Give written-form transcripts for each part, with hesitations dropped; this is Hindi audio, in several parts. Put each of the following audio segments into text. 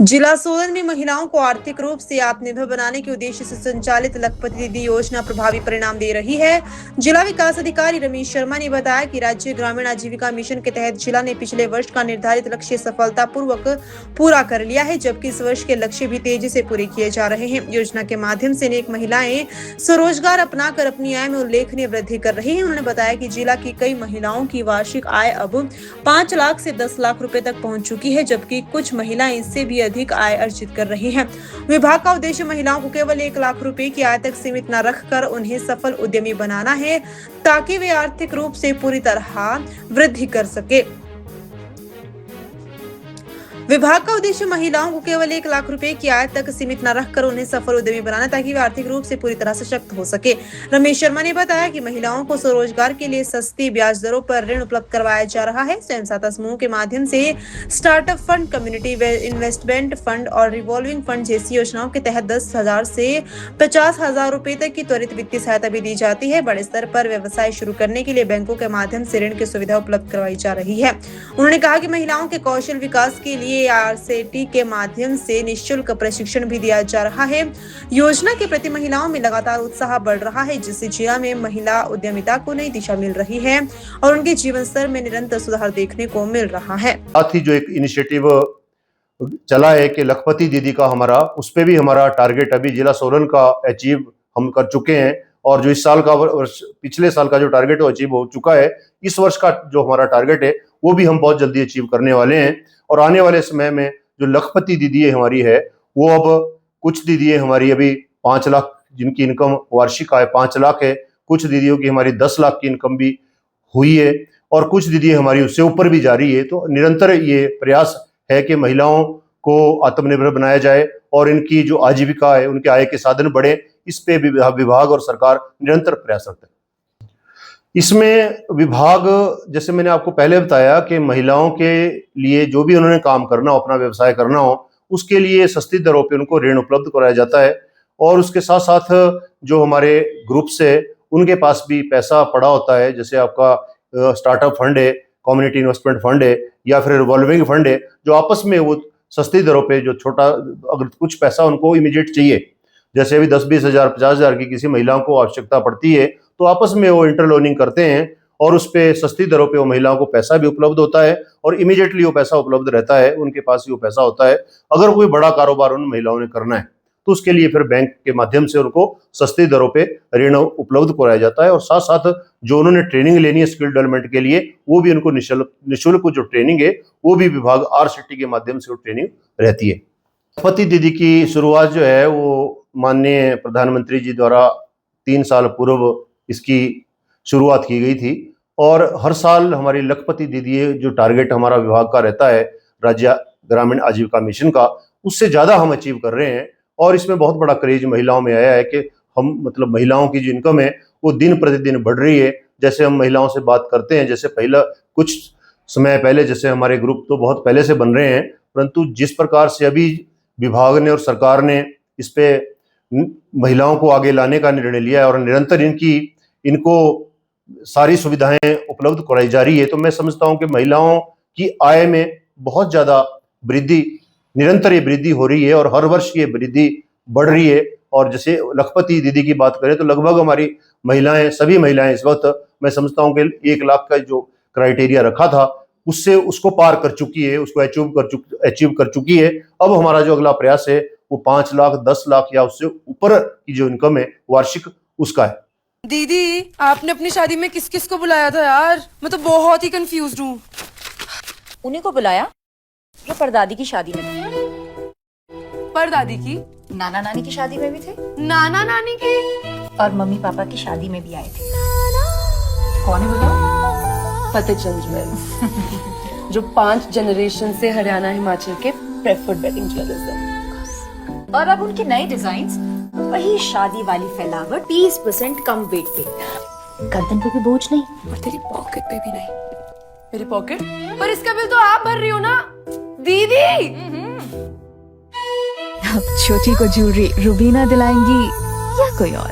जिला सोलन में महिलाओं को आर्थिक रूप से आत्मनिर्भर बनाने के उद्देश्य से संचालित लखपति दीदी योजना प्रभावी परिणाम दे रही है। जिला विकास अधिकारी रमेश शर्मा ने बताया कि राज्य ग्रामीण आजीविका मिशन के तहत जिला ने पिछले वर्ष का निर्धारित लक्ष्य सफलतापूर्वक पूरा कर लिया है, जबकि इस वर्ष के लक्ष्य भी तेजी से पूरे किए जा रहे हैं। योजना के माध्यम से अनेक महिलाएं स्वरोजगार अपनाकर अपनी आय में उल्लेखनीय वृद्धि कर रही है। उन्होंने बताया कि जिला की कई महिलाओं की वार्षिक आय अब 5 लाख से 10 लाख रुपए तक पहुंच चुकी है, जबकि कुछ महिलाएं इससे भी अधिक आय अर्जित कर रही हैं। विभाग का उद्देश्य महिलाओं को केवल 1 लाख रुपए की आय तक सीमित न रखकर उन्हें सफल उद्यमी बनाना है, ताकि वे आर्थिक रूप से पूरी तरह वृद्धि कर सके। विभाग का उद्देश्य महिलाओं को केवल 1 लाख रुपए की आय तक सीमित न रखकर उन्हें सफल उद्यमी बनाना, ताकि वे आर्थिक रूप से पूरी तरह सशक्त हो सके। रमेश शर्मा ने बताया कि महिलाओं को स्वरोजगार के लिए सस्ती ब्याज दरों पर ऋण उपलब्ध करवाया जा रहा है। स्वयं सहायता समूह के माध्यम से startup fund, community investment fund और रिवॉल्विंग फंड जैसी योजनाओं के तहत 10,000 से 50,000 रुपए तक की त्वरित वित्तीय सहायता भी दी जाती है। बड़े स्तर पर व्यवसाय शुरू करने के लिए बैंकों के माध्यम से ऋण की सुविधा उपलब्ध करवाई जा रही है। उन्होंने कहा कि महिलाओं के कौशल विकास के लिए आरसीटी के माध्यम से निःशुल्क प्रशिक्षण भी दिया जा रहा है। योजना के प्रति महिलाओं में लगातार उत्साह बढ़ रहा है, जिससे जिला में महिला उद्यमिता को नई दिशा मिल रही है और उनके जीवन स्तर में निरंतर सुधार देखने को मिल रहा है। साथ ही जो एक इनिशिएटिव चला है कि लखपति दीदी का हमारा, उस पे भी हमारा टारगेट अभी जिला सोलन का अचीव हम कर चुके हैं, और जो इस साल का पिछले साल का जो टारगेट वो अचीव हो चुका है। इस वर्ष का जो हमारा टारगेट है वो भी हम बहुत जल्दी अचीव करने वाले हैं। और आने वाले समय में जो लखपति दीदी हमारी है, वो अब कुछ दीदी हमारी अभी 5 लाख जिनकी इनकम वार्षिक आय 5 लाख है, कुछ दीदियों की हमारी 10 लाख की इनकम भी हुई है, और कुछ दीदी हमारी उससे ऊपर भी जा रही है। तो निरंतर ये प्रयास है कि महिलाओं को आत्मनिर्भर बनाया जाए और इनकी जो आजीविका है, उनके आय के साधन बढ़े। इस पे भी विभाग और सरकार निरंतर प्रयासरत है। इसमें विभाग, जैसे मैंने आपको पहले बताया कि महिलाओं के लिए जो भी उन्होंने काम करना हो, अपना व्यवसाय करना हो, उसके लिए सस्ती दरों पे उनको ऋण उपलब्ध कराया जाता है। और उसके साथ साथ जो हमारे ग्रुप्स है, उनके पास भी पैसा पड़ा होता है। जैसे आपका स्टार्टअप फंड है, कम्युनिटी इन्वेस्टमेंट फंड है, या फिर रिवॉल्विंग फंड है, जो आपस में वो सस्ती दरों पे जो छोटा, अगर कुछ पैसा उनको इमीडिएट चाहिए, जैसे अभी 10-20 हज़ार 50 हज़ार की किसी महिलाओं को आवश्यकता पड़ती है, तो आपस में वो इंटरलोनिंग करते हैं और उस पे सस्ती दरों पे वो महिलाओं को पैसा भी उपलब्ध होता है और इमीडिएटली वो पैसा उपलब्ध रहता है, उनके पास ही वो पैसा होता है। अगर कोई बड़ा कारोबार उन महिलाओं ने करना है तो उसके लिए फिर बैंक के माध्यम से उनको सस्ती दरों पे ऋण उपलब्ध कराया जाता है। और साथ साथ जो उन्होंने ट्रेनिंग लेनी है स्किल डेवलपमेंट के लिए, वो भी उनको निःशुल्क जो ट्रेनिंग है वो भी विभाग आरसीटी के माध्यम से वो ट्रेनिंग रहती है। लखपति दीदी की शुरुआत जो है वो माननीय प्रधानमंत्री जी द्वारा 3 साल पूर्व इसकी शुरुआत की गई थी, और हर साल हमारी लखपति दीदी जो टारगेट हमारा विभाग का रहता है राज्य ग्रामीण आजीविका मिशन का, उससे ज़्यादा हम अचीव कर रहे हैं। और इसमें बहुत बड़ा क्रेज महिलाओं में आया है कि हम, मतलब महिलाओं की जो इनकम है वो दिन प्रतिदिन बढ़ रही है। जैसे हम महिलाओं से बात करते हैं, जैसे पहला कुछ समय पहले, जैसे हमारे ग्रुप तो बहुत पहले से बन रहे हैं, परंतु जिस प्रकार से अभी विभाग ने और सरकार ने इस पे महिलाओं को आगे लाने का निर्णय लिया है और निरंतर इनको सारी सुविधाएं उपलब्ध कराई जा रही है, तो मैं समझता हूं कि महिलाओं की आय में बहुत ज्यादा वृद्धि, निरंतर ये वृद्धि हो रही है और हर वर्ष ये वृद्धि बढ़ रही है। और जैसे लखपति दीदी की बात करें तो लगभग हमारी महिलाएं, सभी महिलाएं इस वक्त मैं समझता हूं कि 1 लाख का जो क्राइटेरिया रखा था उससे उसको पार कर चुकी है, उसको अचीव कर चुकी है। अब हमारा जो अगला प्रयास है वो 5 लाख, 10 लाख या उससे ऊपर की जो इनकम है वार्षिक, उसका है। दीदी, आपने अपनी शादी में किस किस को बुलाया था यार? मैं तो बहुत ही कंफ्यूज हूँ। उन्हीं को बुलाया जो परदादी की शादी में थे। परदादी की? नाना नानी की शादी में भी थे, नाना नानी की, और मम्मी पापा की शादी में भी आए थे। कौन है बताओ? फतेहचंद ज्वेल्स जो 5 जनरेशन से हरियाणा हिमाचल के प्रेफर्ड वेडिंग ज्वेलर्स हैं। और अब उनके नए डिजाइन्स, वही शादी वाली फैलावट, 20% कम वेट पे, गर्दन पे भी बोझ नहीं और तेरी पॉकेट पे भी नहीं। मेरी पॉकेट? पर इसका बिल तो आप भर रही हो ना दीदी। अब छोटी को ज्वेलरी रुबीना दिलाएंगी या कोई और,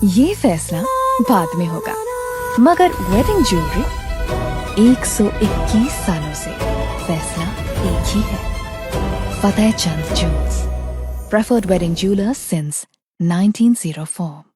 ये फैसला बाद में होगा, मगर वेडिंग ज्वेलरी 121 सालों से फैसला एक ही है। Fateh Chand Jewels, preferred wedding jeweler since 1904.